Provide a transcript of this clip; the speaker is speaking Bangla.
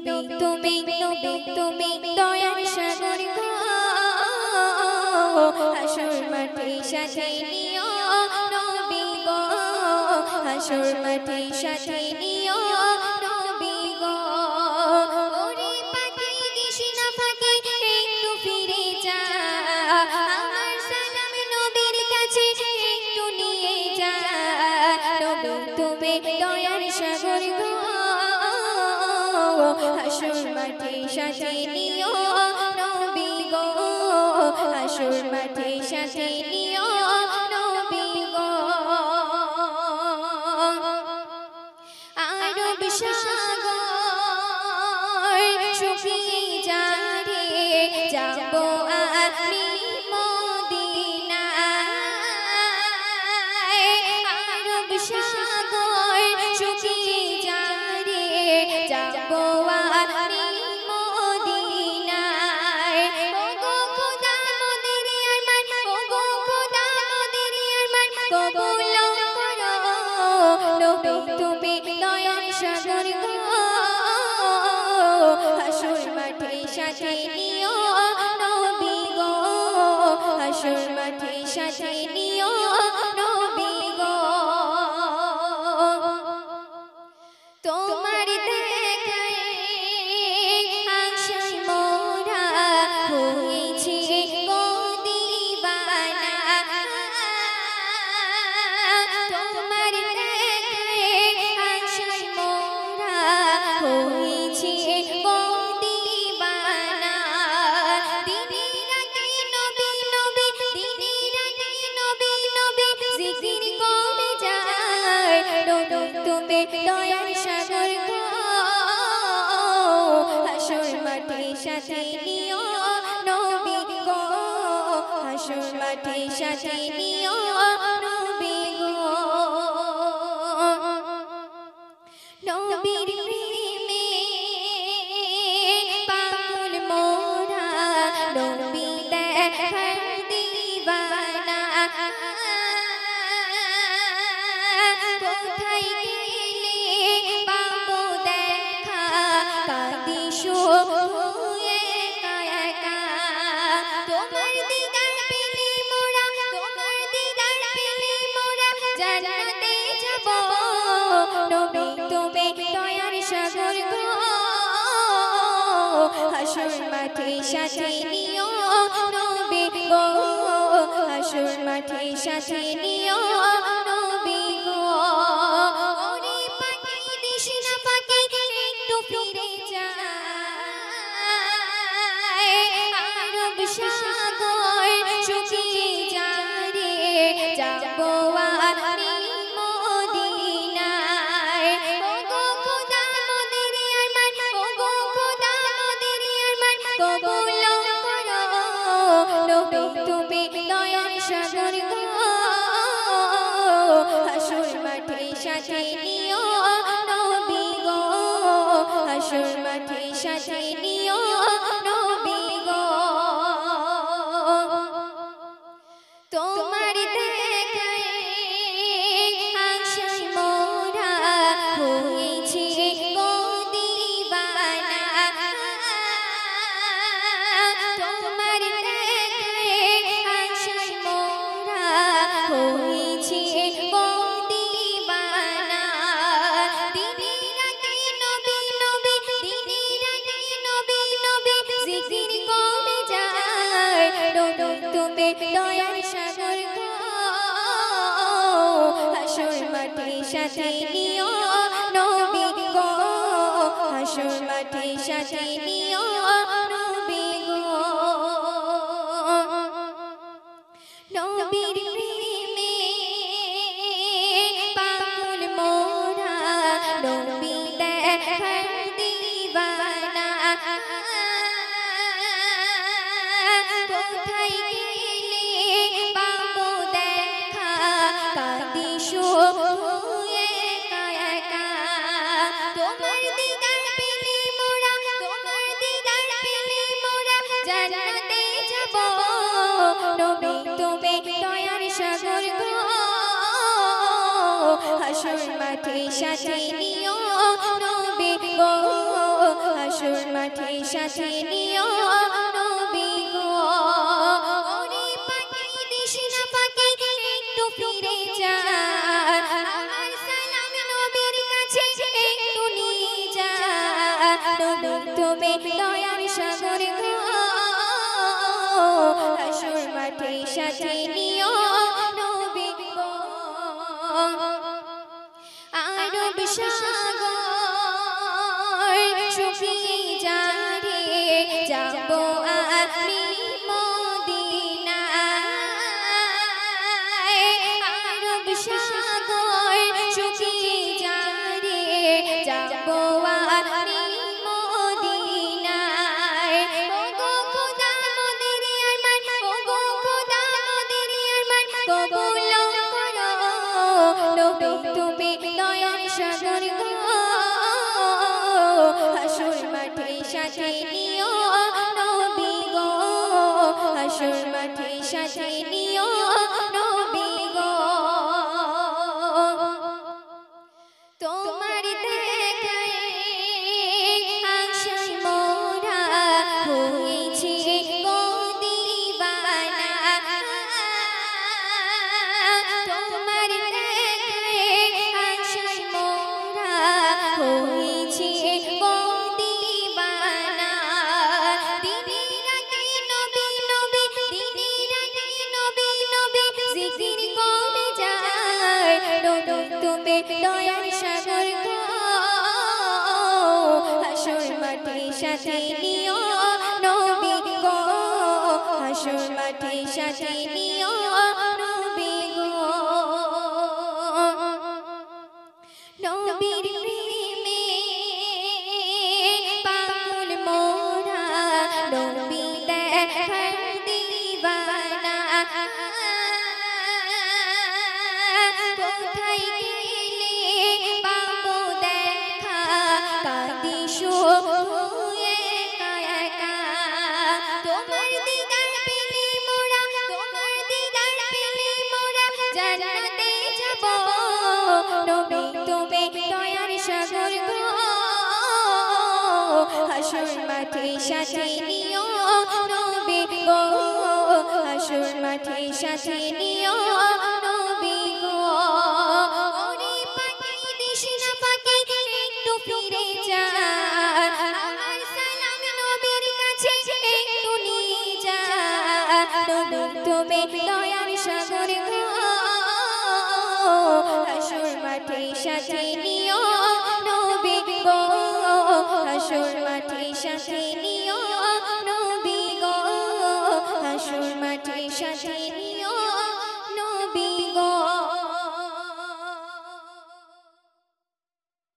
তুমি দয়ার সাগর গো হাসর মাঠে সাথে নিও নবী গো হাসর মাঠে সাথে নিও নবী গো ওরে পাখি দিস না ফাঁকি একটু ফিরে যা আমার সালাম নবীর কাছে একটু নিয়ে যা নবী তুমি দয়ার সাগর গো হাসর মাঠে সাথে নিও নবী গো হাসর মাঠে সাথে নিও নবী গো আরব সাগর শুকিয়ে যারে যাব আমি মদিনায় আরব সাগর শুকিয়ে যারে যাব আমি মদিনায় ওগো খোদা মোদের আরমান ওগো খোদা মোদের আরমান কবুল করো নবী তুমি দয়ার সাগর গো হাসর মাঠে সাথে নিও নবী গো হাসর মাঠে সাথে নিও নবী গো তোমার দেখায় আশায় মোরা হয়েছি গো দিওয়ানা তোমার দেখায় আশায় মোরা হয়েছি গো দিওয়ানা দিনে রাতে নবী নবী দিনে রাতে নবী নবী জিকির করে যায় নবী তুমি দয়ার সাগর গো হাসর মাঠে সাথে নিও নবী গো হাসর মাঠে সাথে নিও নবী গো নবীর প্রেমে পাগল মোরা নবী দেখার দিওয়ানা কোথায় গেলে পাবো দেখা কাঁদি শুয়ে একা একা তোমার দিদার পেলে মোরা তোমার দিদার পেলে মোরা জান্নাতে যাব নবী তুমি দয়ার সাগর গো হাসর মাঠে সাথে নিও নবী গো হাসর মাঠে সাথে নিও নবী গো ওরে পাখি দিস না ফাঁকি একটু ফিরে যা আরব সাগর শুকিয়ে যারে যাব আমি মদিনায় ওগো খোদা মোদের আরমান ওগো খোদা মোদের আরমান কবুল করো নবী তুমি দয়ার সাগর গো হাসর মাঠে সাথে নিও নবী গো হাসর মাঠে সাথে নিও নবী গো তোমার দেখায় আশায় মোরা হয়েছি গো দিওয়ানা তোমার দেখায় আশায় মোরা হয়েছি গো দিওয়ানা দিনে রাতে নবী নবী দিনে রাতে নবী নবী জিকির করে যায় নবী তুমি দয়ার সাগর গো হাসর মাঠে সাথে নিও নবী গো হাসর মাঠে সাথে নিও নবী গো নবীর প্রেমে পাগল মোরা নবী দেখার দিওয়ানা কোথায় গেলে পাবো দেখা কাঁদি শুয়ে একা একা তোমার দিদার পেলে মোরা তোমার দিদার পেলে মোরা জান্নাতে যাব নবী তুমি দয়ার সাগর গো হাসর মাঠে সাথে নিও নবী গো হাসর মাঠে সাথে নিও নবী গো ওরে পাখি দিশনা পাখি একটু ফিরে যা আমার সালাম নবীর কাছে একটু নিয়ে যা নবী তুমি দয়ার সাগর গো হাসর মাঠে সাথে নিও নবী গো আরব সাগর শুকিয়ে যারে যাব আমি মদিনায় আরব সাগর শুকিয়ে যারে যাব আমি মদিনায় ওগো খোদা মোদের আরমান ওগো খোদা মোদের আরমান কবুল করো নবী তুমি দয়ার সাগর গো হাসর মাঠে সাথে নিও নবী গো হাসর মাঠে সাথে নিও নবী গো তোমার দেখায় আশায় মোরা হয়েছি গো দিওয়ানা তোমার দেখায় আশায় মোরা হয়েছি গো দিওয়ানা দিনে রাতে নবী নবী দিনে রাতে নবী নবী জিকির করে যায় নবী তুমি দয়ার সাগর গো হাসর মাঠে সাথে নিও নবী গো হাসর মাঠে সাথে নিও নবী গো নবীর প্রেমে পাগল মোরা নবী দেখার দিওয়ানা কোথায় গেলে পাবো দেখা কাঁদি শুয়ে একা একা তোমার দিদার পেলে মোরা তোমার দিদার পেলে মোরা জান্নাতে যাব নবী তুমি দয়ার সাগর গো হাসর মাঠে সাথে নিও নবী গো হাসর মাঠে সাথে নিও নবী গো ওরে পাখি দিশনা পাখি একটু ফিরে যা আমার সালাম নবীর কাছে একটু নিয়ে যা নবী তুমি দয়ার সাগর গো হাসর মাঠে সাথে নিও নবী গো হাসর মাঠে সাথে নিও নবী গো হাসর মাঠে সাথে